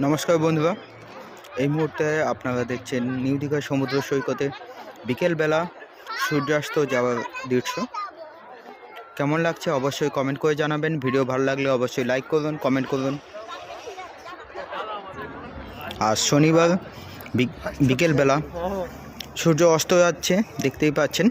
নমস্কার বন্ধুরা, এই মুহূর্তে আপনারা দেখছেন নিউ দীঘা সমুদ্র সৈকতে বিকেলবেলা সূর্যাস্ত যাওয়ার দৃশ্য। কেমন লাগছে অবশ্যই কমেন্ট করে জানাবেন। ভিডিও ভালো লাগলে অবশ্যই লাইক করবেন, কমেন্ট করবেন। আর শনিবার বিকেলবেলা সূর্য অস্ত যাচ্ছে, দেখতেই পাচ্ছেন।